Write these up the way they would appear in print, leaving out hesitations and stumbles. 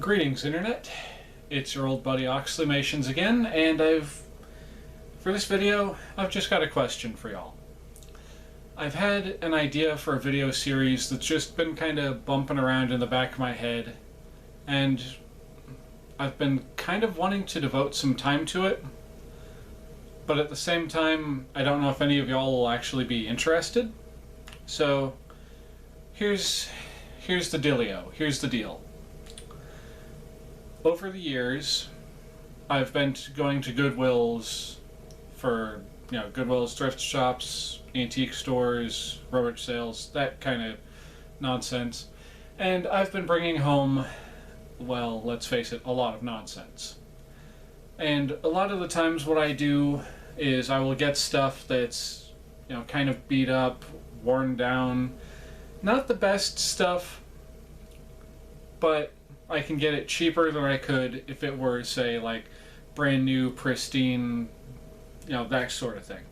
Greetings, Internet. It's your old buddy Oxleymations again, and for this video, I've just got a question for y'all. I've had an idea for a video series that's just been kind of bumping around in the back of my head, and I've been kind of wanting to devote some time to it, but at the same time, I don't know if any of y'all will actually be interested. So, here's the dealio. Here's the deal. Over the years, I've been going to Goodwills for, Goodwills, thrift shops, antique stores, rummage sales, that kind of nonsense. And I've been bringing home, well, let's face it, a lot of nonsense. And a lot of the times what I do is I will get stuff that's, kind of beat up, worn down, not the best stuff, but I can get it cheaper than I could if it were, say, like brand new, pristine, that sort of thing.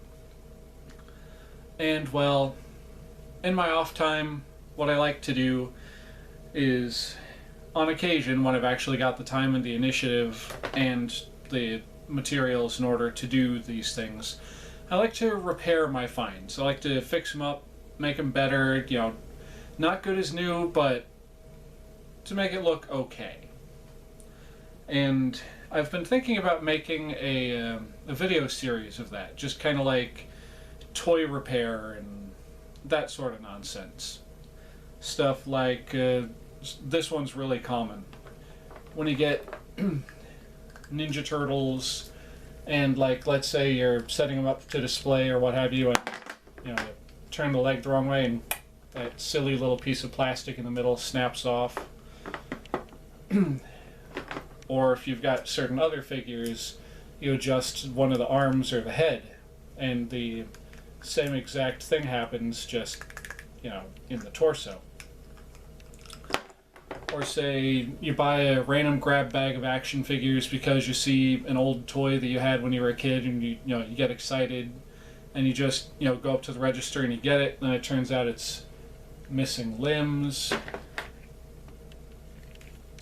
And, well, in my off time, what I like to do is, on occasion, when I've actually got the time and the initiative and the materials in order to do these things, I like to repair my finds. I like to fix them up, make them better, not good as new, but to make it look okay. And I've been thinking about making a video series of that, just kind of like toy repair and that sort of nonsense. Stuff like, this one's really common. When you get Ninja Turtles and, like, let's say you're setting them up to display or what have you, and you turn the leg the wrong way and that silly little piece of plastic in the middle snaps off. Or if you've got certain other figures, you adjust one of the arms or the head, and the same exact thing happens, just, in the torso. Or say you buy a random grab bag of action figures because you see an old toy that you had when you were a kid, and you get excited, and you just go up to the register and you get it, and it turns out it's missing limbs,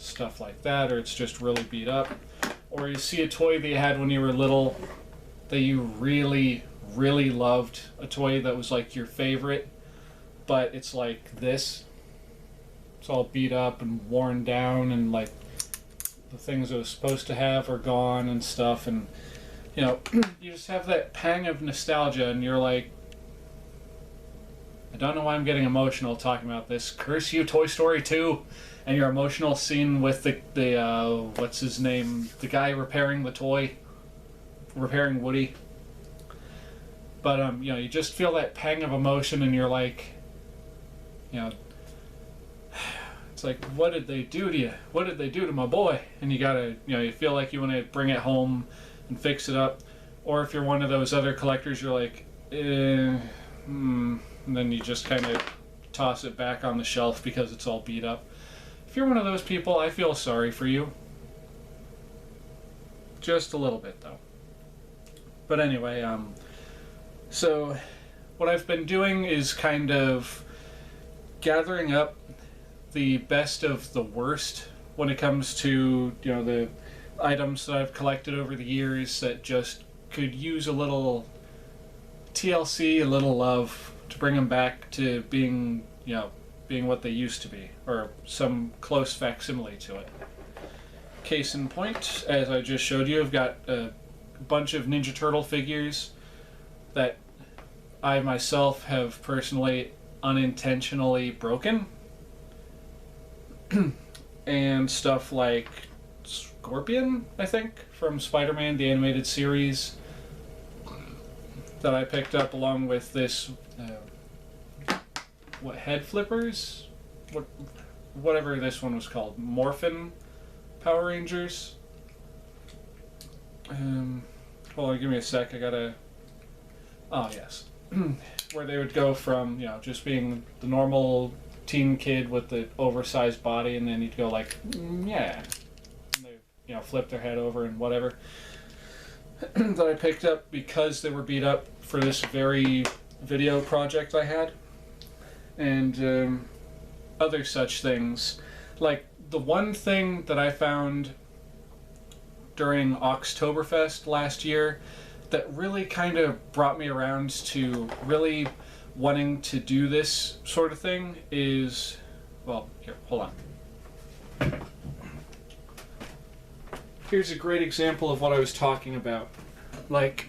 stuff like that, or it's just really beat up. Or you see a toy that you had when you were little that you really, really loved, a toy that was like your favorite, but it's like this. It's all beat up and worn down, and like the things it was supposed to have are gone and stuff, and you just have that pang of nostalgia, and you're like, I don't know why I'm getting emotional talking about this. Curse you, Toy Story 2, and your emotional scene with the what's his name, the guy repairing the toy, repairing Woody. But you just feel that pang of emotion, and you're like, it's like, what did they do to you? What did they do to my boy? And you gotta, you feel like you want to bring it home and fix it up. Or if you're one of those other collectors, you're like, and then you just kind of toss it back on the shelf because it's all beat up. If you're one of those people, I feel sorry for you. Just a little bit, though. But anyway, so what I've been doing is kind of gathering up the best of the worst when it comes to, the items that I've collected over the years that just could use a little TLC, a little love, to bring them back to being, being what they used to be, or some close facsimile to it. Case in point, as I just showed you, I've got a bunch of Ninja Turtle figures that I myself have personally unintentionally broken. And stuff like Scorpion, I think, from Spider-Man, the animated series, that I picked up along with this, head flippers? Whatever this one was called. Morphin Power Rangers. Hold on, give me a sec, I gotta... Oh, yes. Where they would go from, just being the normal teen kid with the oversized body, and then you'd go like, yeah. And they, flip their head over and whatever. That I picked up because they were beat up for this very video project I had. And other such things. Like the one thing that I found during Oktoberfest last year that really kind of brought me around to really wanting to do this sort of thing is, well, here, hold on. Here's a great example of what I was talking about. Like,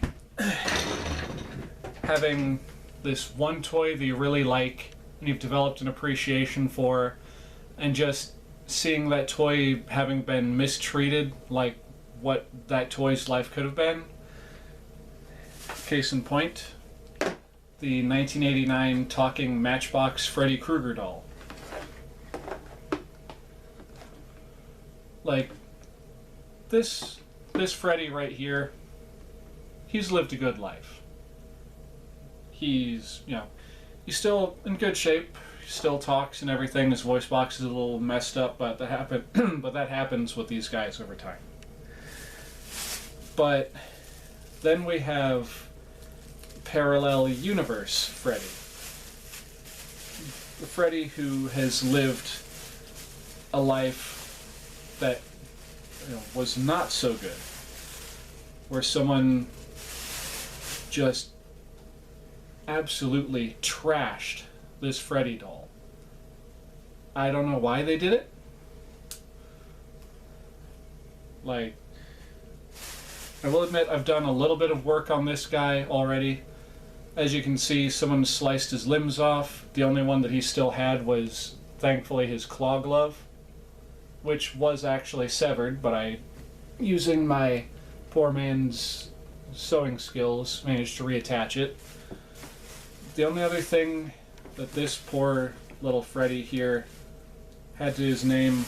having this one toy that you really like and you've developed an appreciation for, and just seeing that toy having been mistreated, like what that toy's life could have been. Case in point, the 1989 talking Matchbox Freddy Krueger doll. Like, this Freddy right here, he's lived a good life. He's, he's still in good shape. He still talks and everything. His voice box is a little messed up, but that happens with these guys over time. But then we have parallel universe Freddy. The Freddy who has lived a life that was not so good, where someone just absolutely trashed this Freddy doll. I don't know why they did it. Like, I will admit I've done a little bit of work on this guy already. As you can see, someone sliced his limbs off. The only one that he still had was, thankfully, his claw glove, which was actually severed, but I, using my poor man's sewing skills, managed to reattach it. The only other thing that this poor little Freddy here had to his name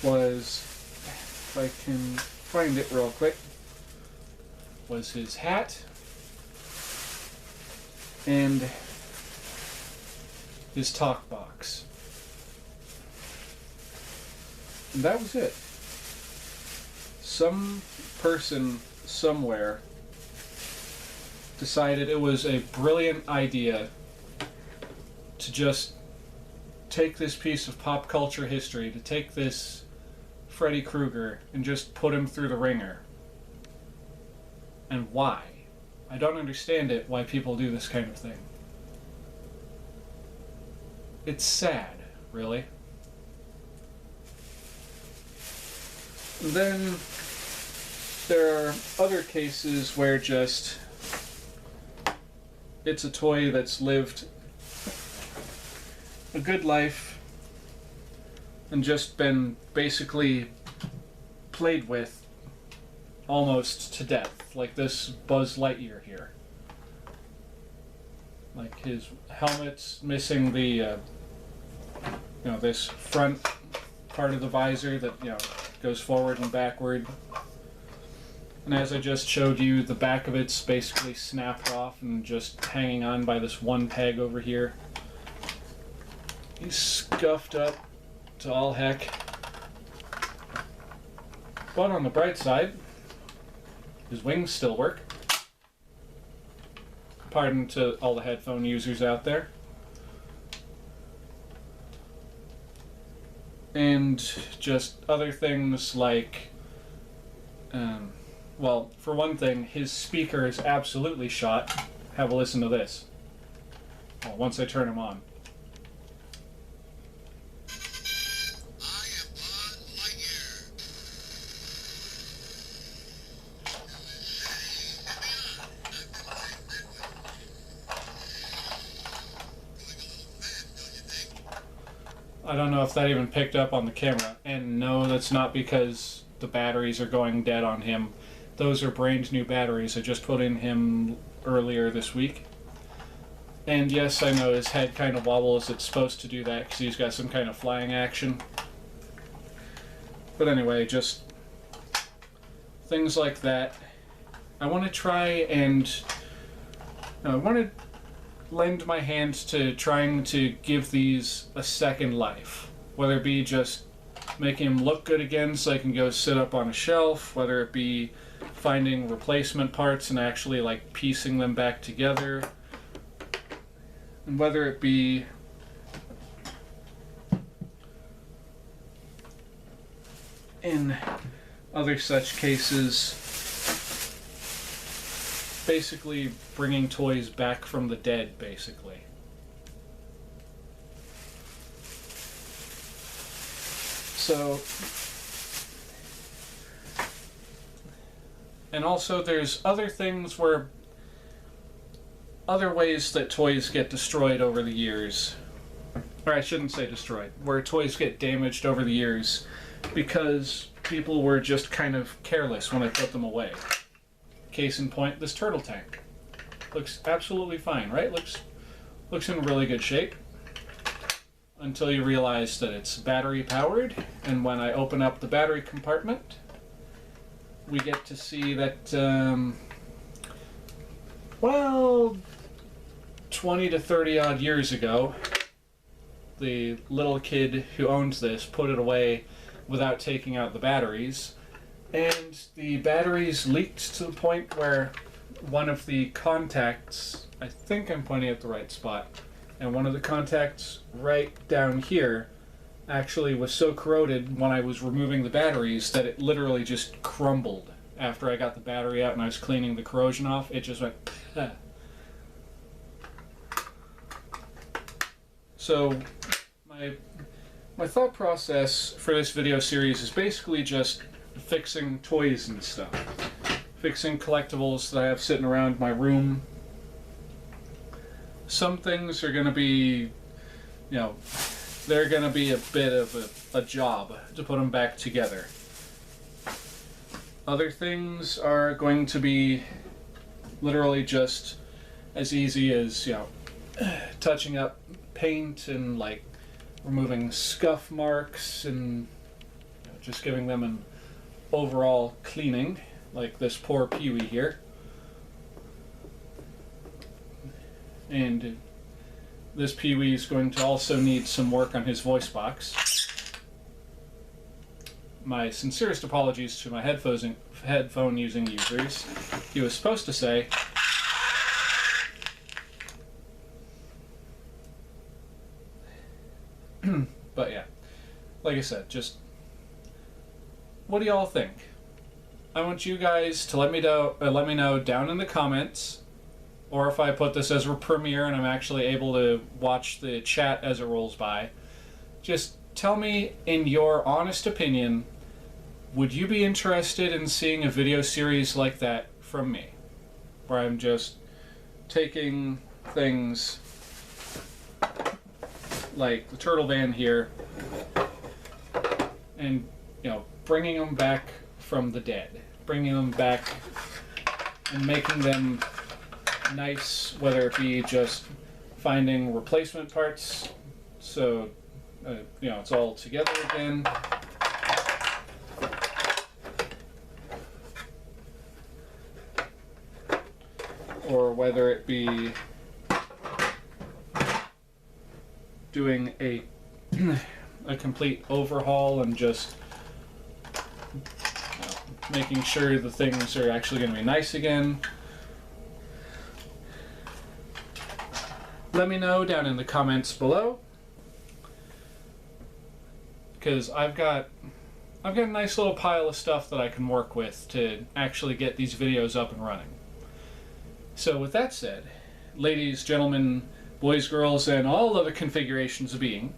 was, if I can find it real quick, was his hat and his talk box. And that was it. Some person somewhere decided it was a brilliant idea to just take this piece of pop culture history, to take this Freddy Krueger and just put him through the ringer. And why? I don't understand it, why people do this kind of thing. It's sad, really. And then there are other cases where just it's a toy that's lived a good life and just been basically played with almost to death, like this Buzz Lightyear here. Like, his helmet's missing the this front part of the visor that goes forward and backward. And as I just showed you, the back of it's basically snapped off and just hanging on by this one peg over here. He's scuffed up to all heck. But on the bright side, his wings still work. Pardon to all the headphone users out there. And just other things like, well, for one thing, his speaker is absolutely shot. Have a listen to this. Well, once I turn him on. I don't know if that even picked up on the camera. And no, that's not because the batteries are going dead on him. Those are brand new batteries I just put in him earlier this week. And yes, I know his head kind of wobbles. It's supposed to do that because he's got some kind of flying action. But anyway, just things like that. I want to try and I want to lend my hand to trying to give these a second life, whether it be just making them look good again so I can go sit up on a shelf, whether it be finding replacement parts and actually like piecing them back together, and whether it be in other such cases, basically bringing toys back from the dead, basically. So, and also there's other things where, other ways that toys get destroyed over the years. Or I shouldn't say destroyed, where toys get damaged over the years because people were just kind of careless when I put them away. Case in point, this turtle tank. Looks absolutely fine, right? Looks in really good shape. Until you realize that it's battery powered, and when I open up the battery compartment, we get to see that, well, 20 to 30 odd years ago, the little kid who owned this put it away without taking out the batteries, and the batteries leaked to the point where one of the contacts, I think I'm pointing at the right spot, and one of the contacts right down here actually was so corroded when I was removing the batteries that it literally just crumbled. After I got the battery out and I was cleaning the corrosion off, it just went So my thought process for this video series is basically just fixing toys and stuff. Fixing collectibles that I have sitting around my room. Some things are going to be, you know, they're going to be a bit of a job to put them back together. Other things are going to be literally just as easy as, you know, touching up paint and like removing scuff marks and, you know, just giving them an overall cleaning, like this poor Pee-wee here. And this Pee-wee is going to also need some work on his voice box. My sincerest apologies to my headphone using users. He was supposed to say, but yeah, like I said, just what do y'all think? I want you guys to let me know down in the comments, or if I put this as a premiere and I'm actually able to watch the chat as it rolls by, just tell me, in your honest opinion, would you be interested in seeing a video series like that from me? Where I'm just taking things like the turtle van here and, you know, bringing them back from the dead. Bringing them back and making them nice, whether it be just finding replacement parts so you know, it's all together again, or whether it be doing a complete overhaul and just, you know, making sure the things are actually going to be nice again. Let me know down in the comments below, because I've got a nice little pile of stuff that I can work with to actually get these videos up and running. So with that said, ladies, gentlemen, boys, girls, and all other configurations of being,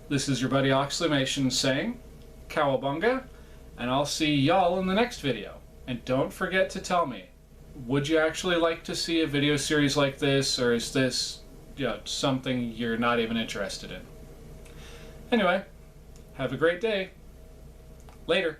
this is your buddy Oxleymations saying, cowabunga, and I'll see y'all in the next video. And don't forget to tell me, would you actually like to see a video series like this, or is this, you know, something you're not even interested in? Anyway, have a great day. Later.